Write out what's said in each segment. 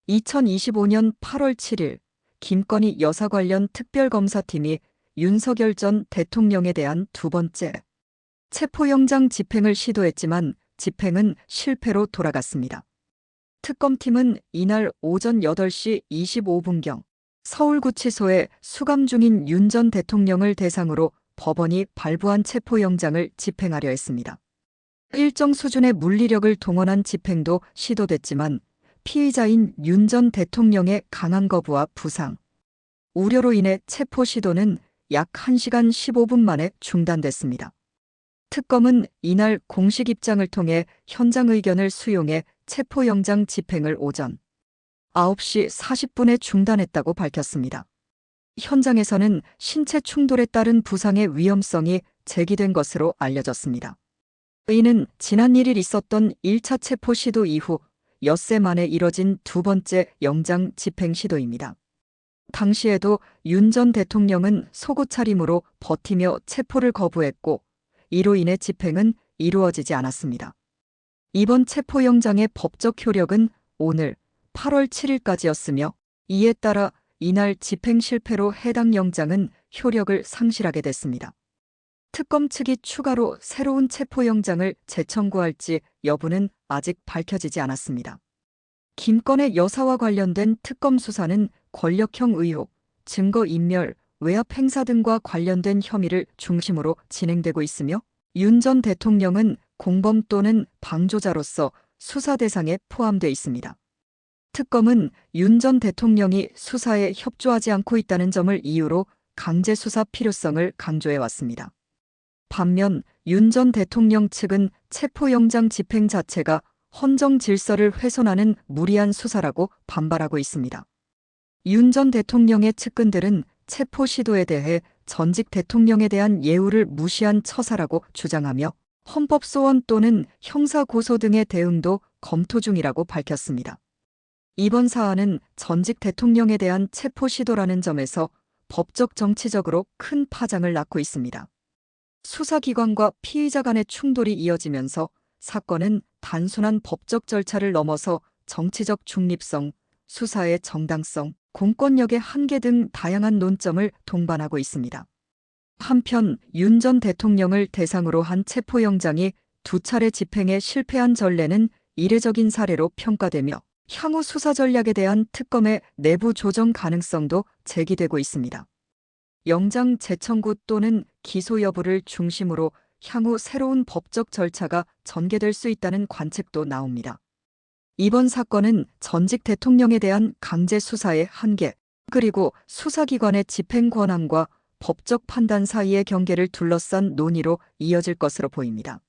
2025년 8월 7일 김건희 여사 관련 특별검사팀이 윤석열 전 대통령에 대한 두 번째 체포영장 집행을 시도했지만 집행은 실패로 돌아갔습니다. 특검팀은 이날 오전 8시 25분경 서울구치소에 수감 중인 윤 전 대통령을 대상으로 법원이 발부한 체포영장을 집행하려 했습니다. 일정 수준의 물리력을 동원한 집행도 시도됐지만 피의자인 윤 전 대통령의 강한 거부와 부상, 우려로 인해 체포 시도는 약 1시간 15분 만에 중단됐습니다. 특검은 이날 공식 입장을 통해 현장 의견을 수용해 체포영장 집행을 오전 9시 40분에 중단했다고 밝혔습니다. 현장에서는 신체 충돌에 따른 부상의 위험성이 제기된 것으로 알려졌습니다. 이는 지난 1일 있었던 1차 체포 시도 이후 엿새 만에 이뤄진 두 번째 영장 집행 시도입니다. 당시에도 윤 전 대통령은 속옷 차림으로 버티며 체포를 거부했고 이로 인해 집행은 이루어지지 않았습니다. 이번 체포영장의 법적 효력은 오늘 8월 7일까지였으며 이에 따라 이날 집행 실패로 해당 영장은 효력을 상실하게 됐습니다. 특검 측이 추가로 새로운 체포영장을 재청구할지 여부는 아직 밝혀지지 않았습니다. 김건희 여사와 관련된 특검 수사는 권력형 의혹, 증거인멸, 외압 행사 등과 관련된 혐의를 중심으로 진행되고 있으며 윤 전 대통령은 공범 또는 방조자로서 수사 대상에 포함돼 있습니다. 특검은 윤 전 대통령이 수사에 협조하지 않고 있다는 점을 이유로 강제 수사 필요성을 강조해왔습니다. 반면 윤 전 대통령 측은 체포영장 집행 자체가 헌정 질서를 훼손하는 무리한 수사라고 반발하고 있습니다. 윤 전 대통령의 측근들은 체포 시도에 대해 전직 대통령에 대한 예우를 무시한 처사라고 주장하며 헌법소원 또는 형사고소 등의 대응도 검토 중이라고 밝혔습니다. 이번 사안은 전직 대통령에 대한 체포 시도라는 점에서 법적 정치적으로 큰 파장을 낳고 있습니다. 수사기관과 피의자 간의 충돌이 이어지면서 사건은 단순한 법적 절차를 넘어서 정치적 중립성, 수사의 정당성, 공권력의 한계 등 다양한 논점을 동반하고 있습니다. 한편 윤 전 대통령을 대상으로 한 체포영장이 두 차례 집행에 실패한 전례는 이례적인 사례로 평가되며 향후 수사 전략에 대한 특검의 내부 조정 가능성도 제기되고 있습니다. 영장 재청구 또는 기소 여부를 중심으로 향후 새로운 법적 절차가 전개될 수 있다는 관측도 나옵니다. 이번 사건은 전직 대통령에 대한 강제 수사의 한계, 그리고 수사기관의 집행 권한과 법적 판단 사이의 경계를 둘러싼 논의로 이어질 것으로 보입니다.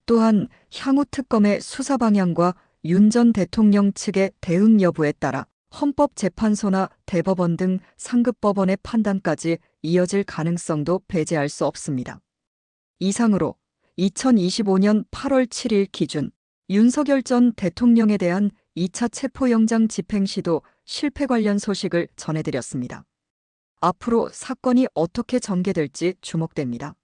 또한 향후 특검의 수사 방향과 윤 전 대통령 측의 대응 여부에 따라 헌법재판소나 대법원 등 상급법원의 판단까지 이어질 가능성도 배제할 수 없습니다. 이상으로 2025년 8월 7일 기준 윤석열 전 대통령에 대한 2차 체포영장 집행 시도 실패 관련 소식을 전해드렸습니다. 앞으로 사건이 어떻게 전개될지 주목됩니다.